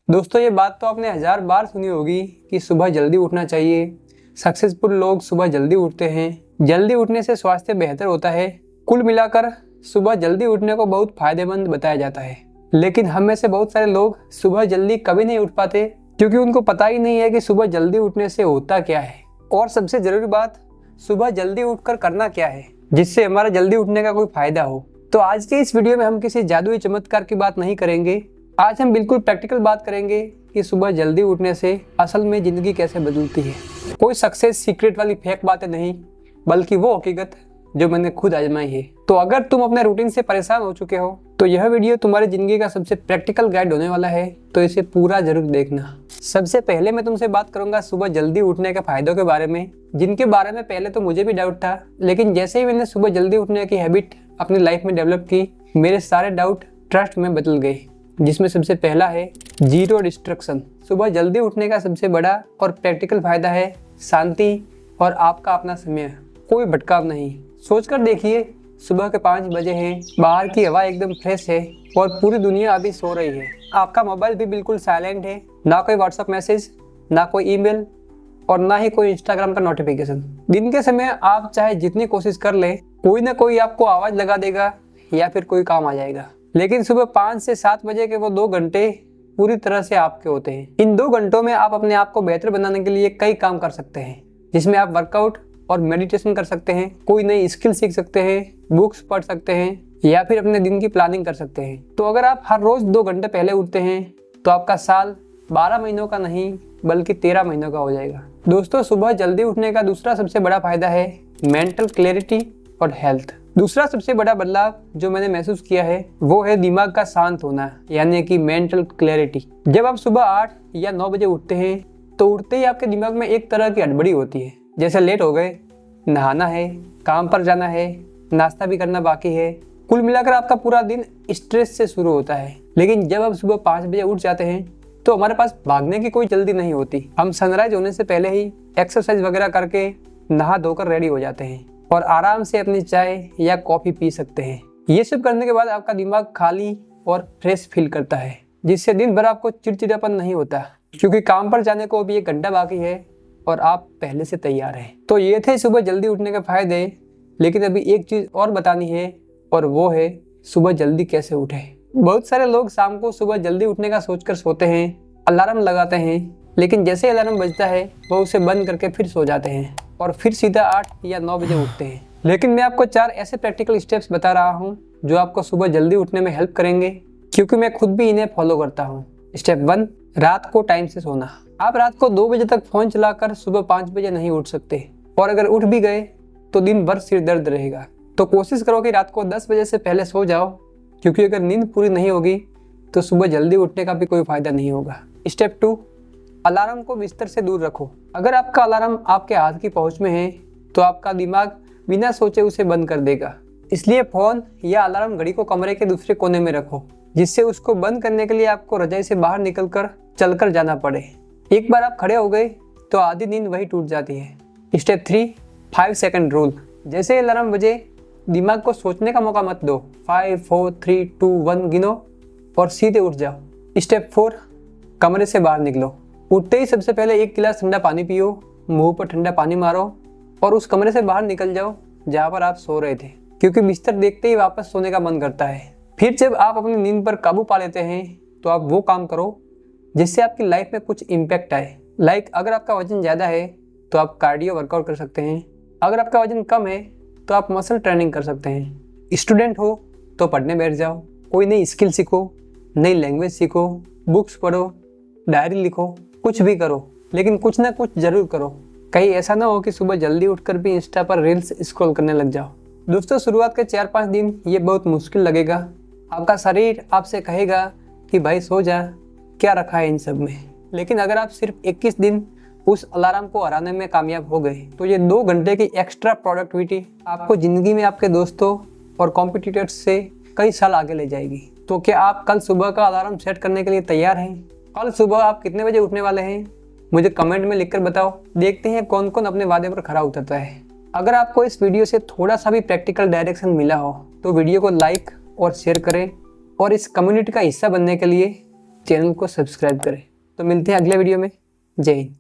दोस्तों, ये बात तो आपने 1000 बार सुनी होगी कि सुबह जल्दी उठना चाहिए। सक्सेसफुल लोग सुबह जल्दी उठते हैं। जल्दी उठने से स्वास्थ्य बेहतर होता है। कुल मिलाकर सुबह जल्दी उठने को बहुत फायदेमंद बताया जाता है। लेकिन हम में से बहुत सारे लोग सुबह जल्दी कभी नहीं उठ पाते, क्योंकि उनको पता ही नहीं है कि सुबह जल्दी उठने से होता क्या है। और सबसे जरूरी बात, सुबह जल्दी उठकर करना क्या है जिससे हमारा जल्दी उठने का कोई फायदा हो। तो आज के इस वीडियो में हम किसी जादुई चमत्कार की बात नहीं करेंगे। आज हम बिल्कुल प्रैक्टिकल बात करेंगे कि सुबह जल्दी उठने से असल में जिंदगी कैसे बदलती है। कोई सक्सेस सीक्रेट वाली फेक बातें नहीं, बल्कि वो हकीकत जो मैंने खुद आजमाई है। तो अगर तुम अपने रूटीन से परेशान हो चुके हो तो यह वीडियो तुम्हारी जिंदगी का सबसे प्रैक्टिकल गाइड होने वाला है, तो इसे पूरा जरूर देखना। सबसे पहले मैं तुमसे बात करूंगा सुबह जल्दी उठने के फायदों के बारे में, जिनके बारे में पहले तो मुझे भी डाउट था। लेकिन जैसे ही मैंने सुबह जल्दी उठने की हैबिट अपनी लाइफ में डेवलप की, मेरे सारे डाउट ट्रस्ट में बदल गए। जिसमें सबसे पहला है जीरो डिस्ट्रक्शन। सुबह जल्दी उठने का सबसे बड़ा और प्रैक्टिकल फायदा है शांति और आपका अपना समय। कोई भटकाव नहीं। सोचकर देखिए, सुबह के 5 बजे हैं, बाहर की हवा एकदम फ्रेश है और पूरी दुनिया अभी सो रही है। आपका मोबाइल भी बिल्कुल साइलेंट है, ना कोई व्हाट्सएप मैसेज, ना कोई ईमेल और ना ही कोई इंस्टाग्राम का नोटिफिकेशन। दिन के समय आप चाहे जितनी कोशिश कर ले, कोई ना कोई आपको आवाज लगा देगा या फिर कोई काम आ जाएगा। लेकिन सुबह 5 से 7 बजे के वो 2 घंटे पूरी तरह से आपके होते हैं। इन 2 घंटों में आप अपने आप को बेहतर बनाने के लिए कई काम कर सकते हैं, जिसमें आप वर्कआउट और मेडिटेशन कर सकते हैं, कोई नई स्किल सीख सकते हैं, बुक्स पढ़ सकते हैं या फिर अपने दिन की प्लानिंग कर सकते हैं। तो अगर आप हर रोज 2 घंटे पहले उठते हैं तो आपका साल 12 महीनों का नहीं बल्कि 13 महीनों का हो जाएगा। दोस्तों, सुबह जल्दी उठने का दूसरा सबसे बड़ा फायदा है मेंटल क्लैरिटी और हेल्थ। दूसरा सबसे बड़ा बदलाव जो मैंने महसूस किया है वो है दिमाग का शांत होना, यानी कि मेंटल क्लैरिटी। जब आप सुबह 8 या 9 बजे उठते हैं तो उठते ही आपके दिमाग में एक तरह की हड़बड़ी होती है, जैसे लेट हो गए, नहाना है, काम पर जाना है, नाश्ता भी करना बाकी है। कुल मिलाकर आपका पूरा दिन स्ट्रेस से शुरू होता है। लेकिन जब आप सुबह 5 बजे उठ जाते हैं तो हमारे पास भागने की कोई जल्दी नहीं होती। हम सनराइज होने से पहले ही एक्सरसाइज वगैरह करके नहा धोकर रेडी हो जाते हैं और आराम से अपनी चाय या कॉफी पी सकते हैं। ये सब करने के बाद आपका दिमाग खाली और फ्रेश फील करता है, जिससे दिन भर आपको चिड़चिड़ापन नहीं होता, क्योंकि काम पर जाने को अभी 1 घंटा बाकी है और आप पहले से तैयार हैं। तो ये थे सुबह जल्दी उठने के फायदे। लेकिन अभी एक चीज और बतानी है, और वो है सुबह जल्दी कैसे उठे। बहुत सारे लोग शाम को सुबह जल्दी उठने का सोचकर सोते हैं, अलार्म लगाते हैं, लेकिन जैसे अलार्म बजता है वो उसे बंद करके फिर सो जाते हैं और फिर सीधा 8 या 9 बजे उठते हैं। लेकिन मैं आपको 4 ऐसे प्रैक्टिकल स्टेप्स बता रहा हूँ जो आपको सुबह जल्दी उठने में हेल्प करेंगे, क्योंकि मैं खुद भी इन्हें फॉलो करता हूँ। स्टेप 1, रात को टाइम से सोना। आप रात को 2 बजे तक फोन चलाकर सुबह 5 बजे नहीं उठ सकते, और अगर उठ भी गए तो दिन भर सिर दर्द रहेगा। तो कोशिश करो कि रात को 10 बजे से पहले सो जाओ, क्योंकि अगर नींद पूरी नहीं होगी तो सुबह जल्दी उठने का भी कोई फायदा नहीं होगा। स्टेप 2, अलार्म को बिस्तर से दूर रखो। अगर आपका अलार्म आपके हाथ की पहुंच में है तो आपका दिमाग बिना सोचे उसे बंद कर देगा। इसलिए फोन या अलार्म घड़ी को कमरे के दूसरे कोने में रखो, जिससे उसको बंद करने के लिए आपको रजाई से बाहर निकलकर चलकर जाना पड़े। एक बार आप खड़े हो गए तो आधी नींद वही टूट जाती है। Step 3, 5 second rule. जैसे अलार्म बजे, दिमाग को सोचने का मौका मत दो। 5 4 3 2 1 गिनो और सीधे उठ जाओ। स्टेप 4, कमरे से बाहर निकलो। उठते ही सबसे पहले 1 गिलास ठंडा पानी पियो, मुंह पर ठंडा पानी मारो और उस कमरे से बाहर निकल जाओ जहाँ पर आप सो रहे थे, क्योंकि बिस्तर देखते ही वापस सोने का मन करता है। फिर जब आप अपनी नींद पर काबू पा लेते हैं तो आप वो काम करो जिससे आपकी लाइफ में कुछ इम्पैक्ट आए। लाइक अगर आपका वजन ज़्यादा है तो आप कार्डियो वर्कआउट कर सकते हैं। अगर आपका वजन कम है तो आप मसल ट्रेनिंग कर सकते हैं। स्टूडेंट हो तो पढ़ने बैठ जाओ, कोई नई स्किल सीखो, नई लैंग्वेज सीखो, बुक्स पढ़ो, डायरी लिखो, कुछ भी करो, लेकिन कुछ ना कुछ जरूर करो। कहीं ऐसा ना हो कि सुबह जल्दी उठकर भी इंस्टा पर रील्स स्क्रॉल करने लग जाओ। दोस्तों, शुरुआत के 4-5 दिन ये बहुत मुश्किल लगेगा। आपका शरीर आपसे कहेगा कि भाई सो जा, क्या रखा है इन सब में। लेकिन अगर आप सिर्फ 21 दिन उस अलार्म को हराने में कामयाब हो गए तो ये 2 घंटे की एक्स्ट्रा प्रोडक्टिविटी आपको जिंदगी में आपके दोस्तों और कॉम्पिटिटर्स से कई साल आगे ले जाएगी। तो क्या आप कल सुबह का अलार्म सेट करने के लिए तैयार हैं? कल सुबह आप कितने बजे उठने वाले हैं? मुझे कमेंट में लिखकर बताओ। देखते हैं कौन कौन अपने वादे पर खरा उतरता है। अगर आपको इस वीडियो से थोड़ा सा भी प्रैक्टिकल डायरेक्शन मिला हो तो वीडियो को लाइक और शेयर करें, और इस कम्युनिटी का हिस्सा बनने के लिए चैनल को सब्सक्राइब करें। तो मिलते हैं अगले वीडियो में। जय हिंद।